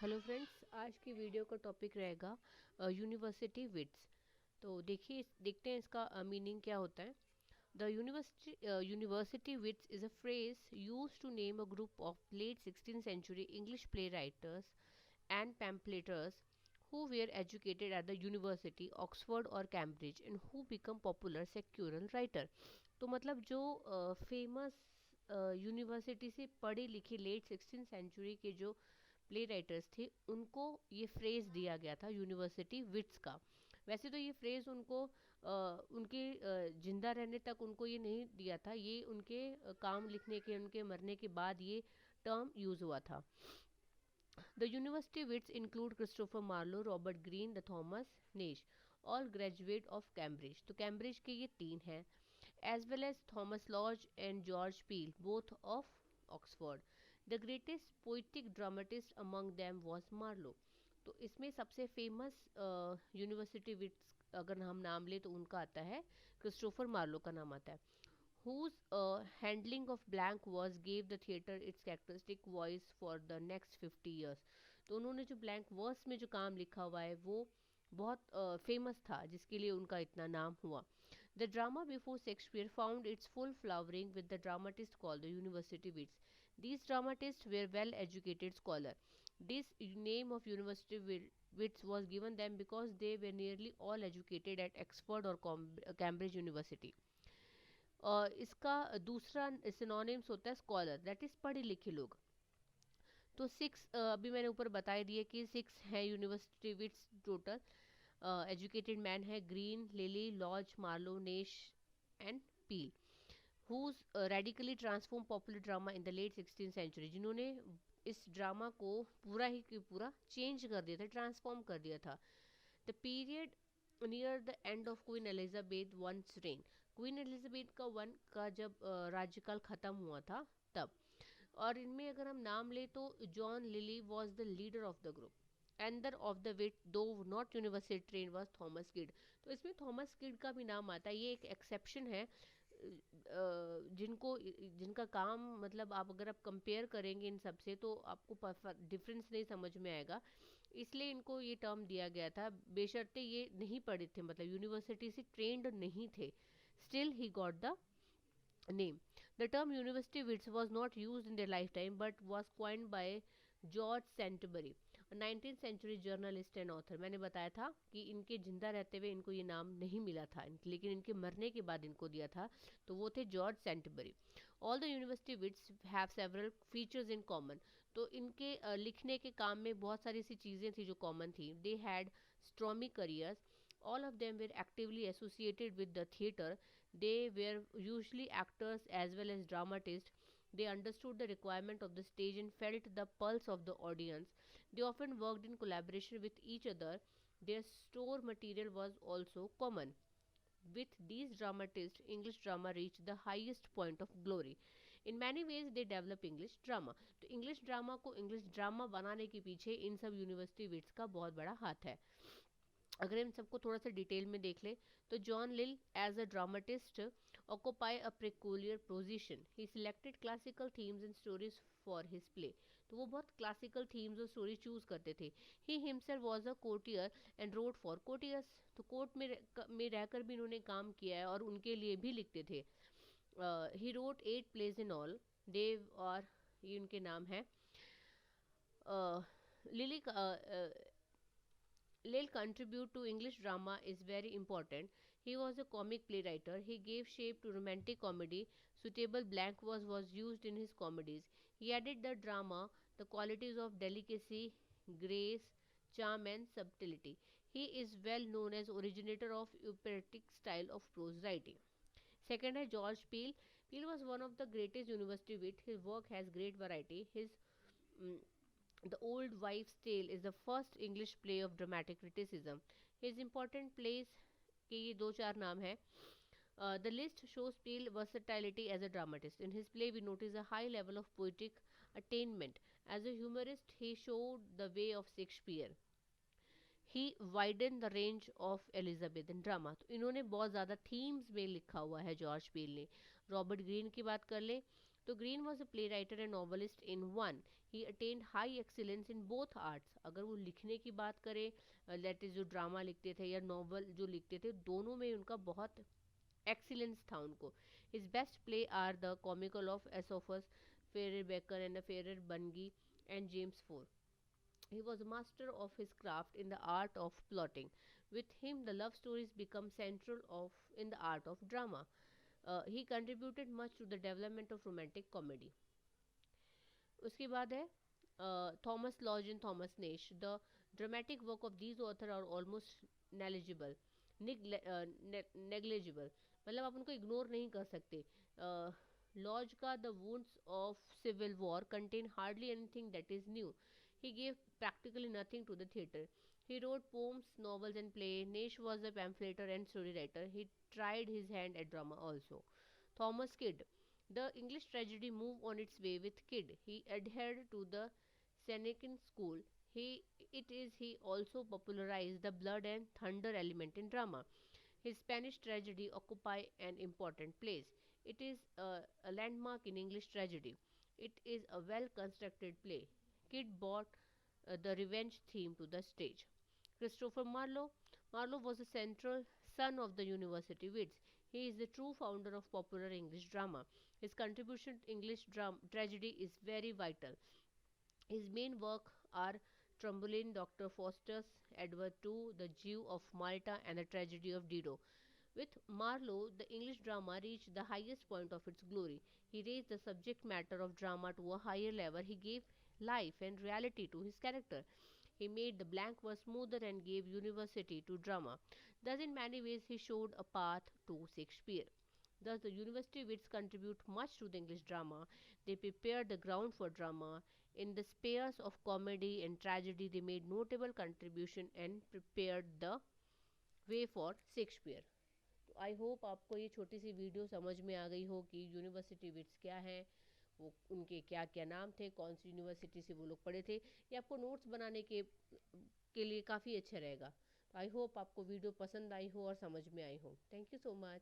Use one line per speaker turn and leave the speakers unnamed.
Hello friends, आज की video का टॉपिक रहेगा यूनिवर्सिटी विट्स। तो देखते हैं इसका मीनिंग क्या होता है। The university wits is a phrase use to name a group of late 16th century English playwriters and pamphleteers who were educated at the university, Oxford or Cambridge and who become popular secular writer। तो मतलब जो famous university से पढ़े लिखे late 16th century के जो play writers थे उनको ये फ्रेज दिया गया था यूनिवर्सिटी विट्स का। वैसे तो ये फ्रेज उनको उनके जिंदा रहने तक उनको ये नहीं दिया था, ये उनके काम लिखने के, उनके मरने के बाद ये टर्म यूज हुआ था। The university wits include Christopher Marlowe, Robert Greene, the Thomas Nashe, all graduate of Cambridge. तो कैम्ब्रिज के ये तीन हैं, as well as Thomas Lodge and George Peele, both of Oxford. The greatest poetic dramatist among them was Marlowe. तो इसमें सबसे famous university wits अगर हम नाम ले तो उनका आता है क्रिस्टोफर मार्लो का नाम आता है। whose handling of blank verse gave the theatre its characteristic voice for the next 50 years। तो उन्होंने जो ब्लैंक वर्स में जो काम लिखा हुआ है वो बहुत फेमस था, जिसके लिए उनका इतना नाम हुआ। The drama before Shakespeare found its full flowering with the dramatist called the university wits. These dramatists were well educated scholar. This name of university wits was given them because they were nearly all educated at Oxford or Cambridge University। इसका दूसरा synonyms होता है scholar, that is पढ़े लिखे लोग। तो six अभी मैंने ऊपर बता ही दिया कि सिक्स हैं university wits total. Educated man है Greene, Lyly, Lodge, Marlowe, Nashe and Peele. Who radically transform popular drama in the late 16th century, जिन्होंने इस ड्रामा को पूरा ही पूरा चेंज कर दिया था, ट्रांसफॉर्म कर दिया था। The period near the end of Queen Elizabeth once reign. Queen Elizabeth का वन का जब राज्यकाल खत्म हुआ था तब। और इनमें अगर हम नाम ले तो John Lyly was the leader of the group. Another of the wit though not university train was Thomas Kyd. तो इसमें थॉमस किड का भी नाम आता है, ये एक एक्सेप्शन है। जिनका काम मतलब आप अगर आप कंपेयर करेंगे इन सब से तो आपको डिफरेंस नहीं समझ में आएगा, इसलिए इनको ये टर्म दिया गया था। बेशर्ते ये नहीं पढ़े थे, मतलब यूनिवर्सिटी से ट्रेंड नहीं थे, still he got the name. The term university wits was not used in their lifetime but was coined by George Saintsbury, 19th century journalist and author. मैंने बताया था कि इनके जिंदा रहते हुए इनको ये नाम नहीं मिला था, लेकिन इनके मरने के बाद इनको दिया था, तो वो थे George Saintsbury. All the university wits have several features in common. तो इनके लिखने के काम में बहुत सारी ऐसी चीज़ें थी जो कॉमन थी। They had stormy careers, all of them were actively associated with the theatre. They were usually actors as well as dramatists. They understood the requirement of the stage and felt the pulse of the audience. They often worked in collaboration with each other. Their store material was also common. With these dramatists, English drama reached the highest point of glory. In many ways, they develop English drama. तो English drama को English drama बनाने के पीछे इन सब university wits का बहुत बड़ा हाथ है। अगर हम सबको थोड़ा सा डिटेल में देख ले तो John Lyly as a dramatist occupy a peculiar position. He selected classical themes and stories for his play. तो वो बहुत क्लासिकल थीम्स और स्टोरी चूज करते थे। He himself was a courtier and wrote for courtiers. तो court में रहकर भी इन्होंने काम किया है और उनके लिए भी लिखते थे। He wrote 8 plays in all. देव और ये उनके नाम है। Lyly Lil contribute to English drama is very important. He was a comic playwright. He gave shape to romantic comedy. Suitable blank verse was used in his comedies. He added the drama the qualities of delicacy, grace, charm and subtlety. He is well known as originator of operatic style of prose writing. Second है George Peele. Peele was one of the greatest university wit. His work has great variety. His mm, The Old Wives' Tale is the first English play of dramatic criticism. His important plays के ये दो चार नाम है। The list shows Peele versatility as a dramatist. In his play, we notice a high level of poetic attainment. As a humorist, he showed the way of Shakespeare. He widen the range of Elizabethan drama. तो इन्होंने बहुत ज़्यादा themes में लिखा हुआ है George Peele ने। Robert Greene की बात कर ले तो green was a play writer and novelist in one. He attend high excellence in both arts. अगर वो लिखने की बात करें, दैट इज़ जो ड्रामा लिखते थे या नॉवल जो लिखते थे, दोनों में उनका बहुत एक्सीलेंस था उनको। His best play are the comical of एसोफस, Friar Bacon and Friar Bungay and James four. He was a master of his craft in the art of plotting. With him, the love stories become central of in the art of drama. He contributed much to the development of romantic comedy. उसके बाद है Thomas Lodge and Thomas Nashe. The dramatic work of these author are almost negligible negligible, मतलब आप उनको ignore नहीं कर सकते। Lodge का the wounds of civil war contain hardly anything that is new. He gave practically nothing to the theatre. He wrote poems, novels, and plays. Nash was a pamphleteer and story writer. He tried his hand at drama also. Thomas Kidd. The English tragedy moved on its way with Kidd. He adhered to the Senecan school. He also popularized the blood and thunder element in drama. His Spanish tragedy occupy an important place. It is a landmark in English tragedy. It is a well constructed play. Kidd brought the revenge theme to the stage. Christopher Marlowe. Marlowe was a central son of the university wits. He is the true founder of popular English drama. His contribution to English tragedy is very vital. His main work are Tromboline, Dr. Faustus, Edward II, The Jew of Malta, and The Tragedy of Dido. With Marlowe, the English drama reached the highest point of its glory. He raised the subject matter of drama to a higher level. He gave life and reality to his character. He made the blank verse smoother and gave university to drama. Thus, in many ways, he showed a path to Shakespeare. Thus, the university wits contribute much to the English drama. They prepared the ground for drama. In the spheres of comedy and tragedy, they made notable contribution and prepared the way for Shakespeare. तो I hope आपको ये छोटी सी video समझ में आ गई हो कि university wits क्या है, वो उनके क्या क्या नाम थे, कौन सी यूनिवर्सिटी से वो लोग पढ़े थे। ये आपको नोट्स बनाने के लिए काफ़ी अच्छा रहेगा। तो आई होप आपको वीडियो पसंद आई हो और समझ में आई हो। Thank you so much.